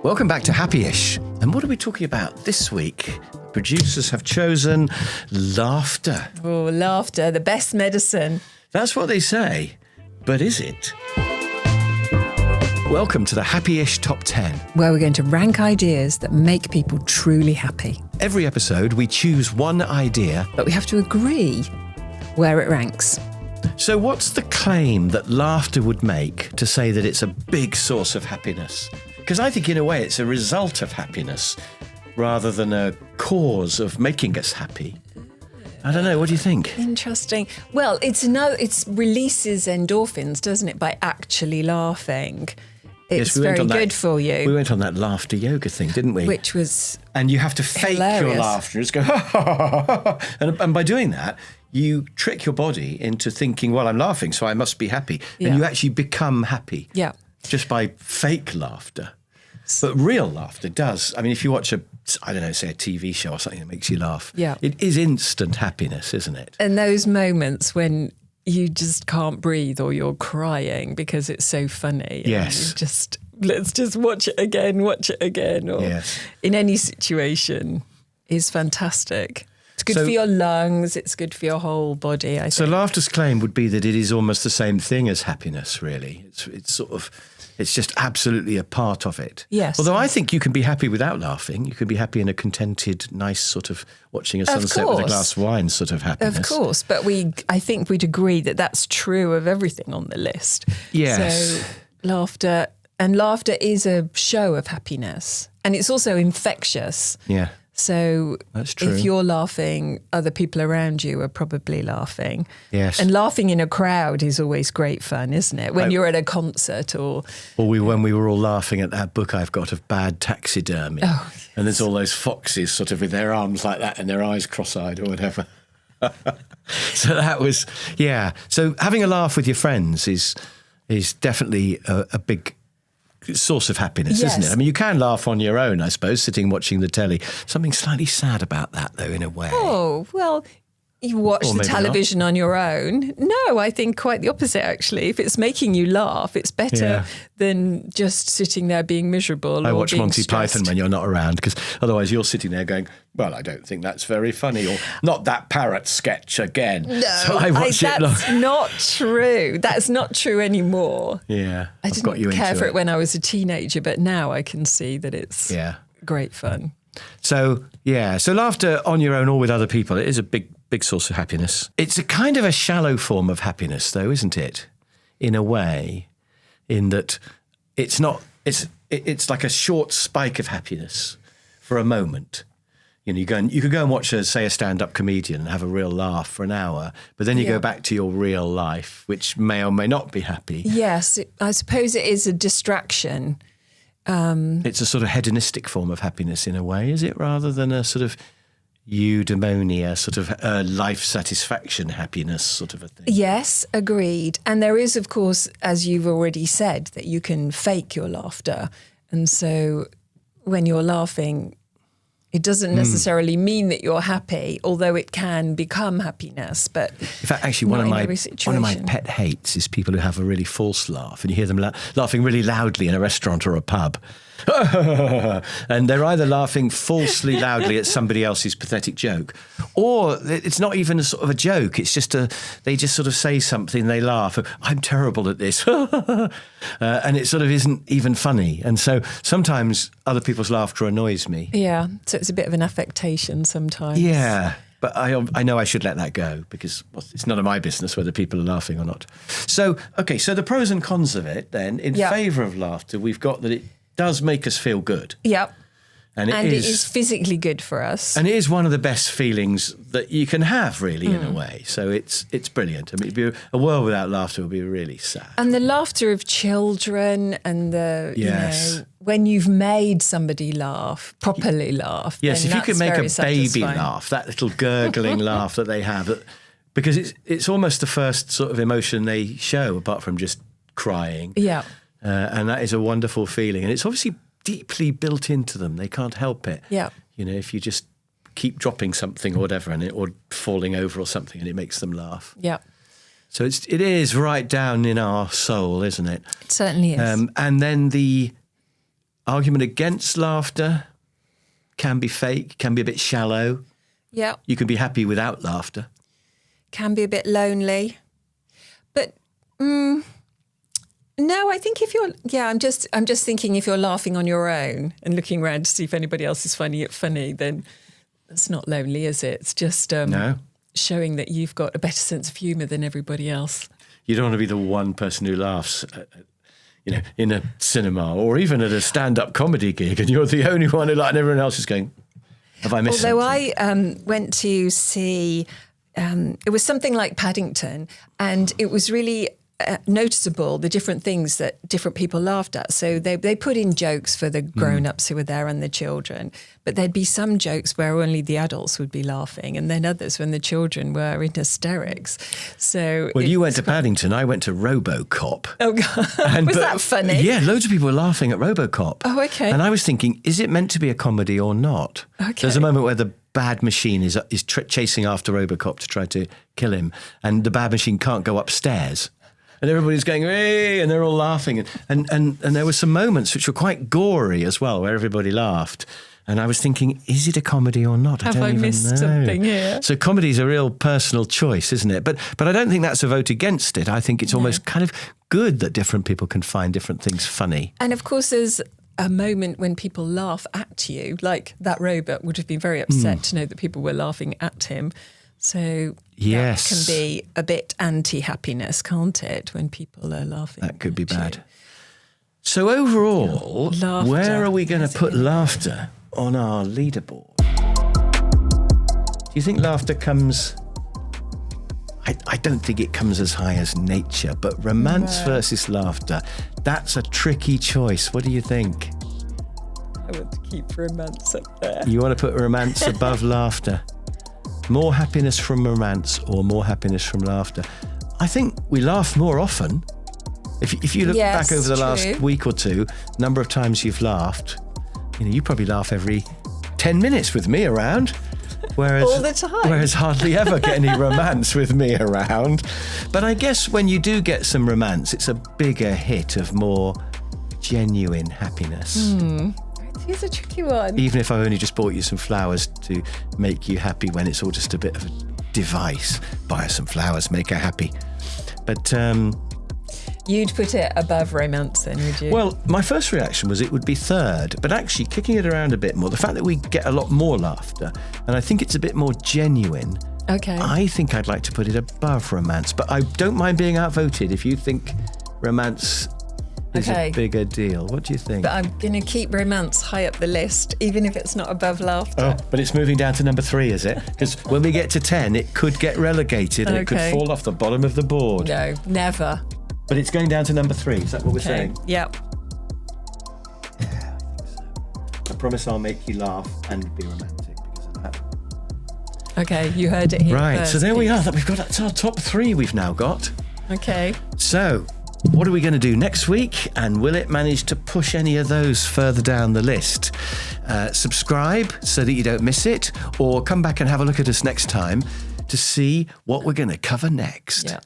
Welcome back to Happy-ish. And what are we talking about this week? Producers have chosen laughter. Oh, laughter, the best medicine. That's what they say. But is it? Welcome to the Happy-ish Top 10. Where we're going to rank ideas that make people truly happy. Every episode, we choose one idea. But we have to agree where it ranks. So what's the claim that laughter would make to say that it's a big source of happiness? Because I think in a way it's a result of happiness rather than a cause of making us happy. I don't know, what do you think? Interesting. Well, it releases endorphins, doesn't it, by actually laughing. It's very good for you. We went on that laughter yoga thing, didn't we? Which was And you have to fake hilarious. your laughter. Just go, ha, ha, ha, ha, ha. And by doing that, you trick your body into thinking, well, I'm laughing, so I must be happy. Yeah. And you actually become happy. Yeah. Just by fake laughter. But real laughter does. I mean, if you watch say a TV show or something that makes you laugh, Yeah. it is instant happiness, isn't it? And those moments when you just can't breathe or you're crying because it's so funny. Yes. And let's just watch it again. Or Yes. in any situation is fantastic. It's good So- for your lungs. It's good for your whole body, I think. So laughter's claim would be that it is almost the same thing as happiness, really. It's just absolutely a part of it. Yes. Although I think you can be happy without laughing. You can be happy in a contented, nice sort of watching a sunset with a glass of wine sort of happiness. Of course, but I think we'd agree that that's true of everything on the list. Yes. So laughter is a show of happiness, and it's also infectious. Yeah. So That's true. if you're laughing, other people around you are probably laughing. Yes. And laughing in a crowd is always great fun, isn't it? When you're at a concert or... When we were all laughing at that book I've got of bad taxidermy. Oh, yes. And there's all those foxes sort of with their arms like that and their eyes cross-eyed or whatever. So that was, yeah. So having a laugh with your friends is definitely a big source of happiness, Yes. isn't it? I mean, you can laugh on your own, I suppose, sitting watching the telly. Something slightly sad about that, though, in a way. Oh, well, you watch Or the maybe television on your own. No, I think quite the opposite, actually. If it's making you laugh, it's better than just sitting there being miserable I or watch being Monty stressed. Python when you're not around, because otherwise you're sitting there going, well, I don't think that's very funny, or not that parrot sketch again. No, so I watch it. that's not true. That's not true anymore. Yeah, I I've got you didn't care into for it when I was a teenager, but now I can see that it's great fun. So laughter on your own or with other people, it is a big source of happiness. It's a kind of a shallow form of happiness, though, isn't it? In a way, in that it's like a short spike of happiness for a moment. You know, you could go and watch a stand-up comedian and have a real laugh for an hour, but then you go back to your real life, which may or may not be happy. Yes, I suppose it is a distraction. It's a sort of hedonistic form of happiness in a way, is it? Rather than a sort of eudaimonia, sort of life satisfaction happiness sort of a thing. Yes, agreed. And there is, of course, as you've already said, that you can fake your laughter. And so when you're laughing, it doesn't necessarily mean that you're happy, although it can become happiness. But in fact, actually, one of my pet hates is people who have a really false laugh, and you hear them laughing really loudly in a restaurant or a pub. And they're either laughing falsely loudly at somebody else's pathetic joke, or it's not even a sort of a joke. It's just they just sort of say something, they laugh. I'm terrible at this. And it sort of isn't even funny. And so sometimes other people's laughter annoys me. Yeah, so it's a bit of an affectation sometimes. Yeah. But I know I should let that go because it's none of my business whether people are laughing or not. So, okay, so the pros and cons of it then, in favour of laughter, we've got that it does make us feel good. Yep. And it is physically good for us. And it is one of the best feelings that you can have, really, in a way. So it's brilliant. I mean, a world without laughter would be really sad. And the laughter of children and when you've made somebody laugh, properly laugh. Yes, if you could make a baby satisfying. laugh, that little gurgling laugh that they have, because it's almost the first sort of emotion they show, apart from just crying. Yeah. And that is a wonderful feeling. And it's obviously deeply built into them. They can't help it. Yeah. You know, if you just keep dropping something or whatever or falling over or something and it makes them laugh. Yeah. So it is right down in our soul, isn't it? It certainly is. And then argument against laughter can be fake, can be a bit shallow. Yeah. You can be happy without laughter. Can be a bit lonely. But no, I think if you're, I'm just thinking if you're laughing on your own and looking around to see if anybody else is finding it funny, then that's not lonely, is it? It's just showing that you've got a better sense of humour than everybody else. You don't want to be the one person who laughs, in a cinema or even at a stand-up comedy gig, and you're the only one who and everyone else is going, have I missed something? Although I went to see, it was something like Paddington, and it was really noticeable the different things that different people laughed at. So they put in jokes for the grown-ups who were there and the children, but there'd be some jokes where only the adults would be laughing, and then others when the children were in hysterics. So you went to Paddington, I went to RoboCop. Oh God, was that funny? Yeah, loads of people were laughing at RoboCop. Oh, okay. And I was thinking, is it meant to be a comedy or not? Okay. There's a moment where the bad machine is chasing after RoboCop to try to kill him, and the bad machine can't go upstairs. And everybody's going, hey, and they're all laughing. And there were some moments which were quite gory as well, where everybody laughed. And I was thinking, is it a comedy or not? Have I missed something here? So comedy is a real personal choice, isn't it? But I don't think that's a vote against it. I think it's almost kind of good that different people can find different things funny. And of course, there's a moment when people laugh at you, like that robot would have been very upset to know that people were laughing at him. So yes, that can be a bit anti-happiness, can't it, when people are laughing? That could be bad. So overall, where are we going to put laughter on our leaderboard? Do you think laughter comes... I don't think it comes as high as nature, but romance versus laughter, that's a tricky choice. What do you think? I want to keep romance up there. You want to put romance above laughter? More happiness from romance or more happiness from laughter? I think we laugh more often. If you look back over the last week or two, number of times you've laughed, you probably laugh every 10 minutes with me around. Whereas, all the time. Whereas hardly ever get any romance with me around. But I guess when you do get some romance, it's a bigger hit of more genuine happiness. It's a tricky one. Even if I only just bought you some flowers to make you happy when it's all just a bit of a device. Buy her some flowers, make her happy. But... you'd put it above romance then, would you? Well, my first reaction was it would be third, but actually kicking it around a bit more, the fact that we get a lot more laughter, and I think it's a bit more genuine, I think I'd like to put it above romance, but I don't mind being outvoted if you think romance is a bigger deal. What do you think? But I'm going to keep romance high up the list, even if it's not above laughter. Oh, but it's moving down to number 3, is it? Because when we get to 10, it could get relegated and it could fall off the bottom of the board. No, never. But it's going down to number 3, is that what we're saying? Yep. Yeah, I think so. I promise I'll make you laugh and be romantic because of that. Okay, you heard it here Right, first, so there we are. That's our top 3 we've now got. Okay. So, what are we going to do next week? And will it manage to push any of those further down the list? Subscribe so that you don't miss it, or come back and have a look at us next time to see what we're going to cover next. Yeah.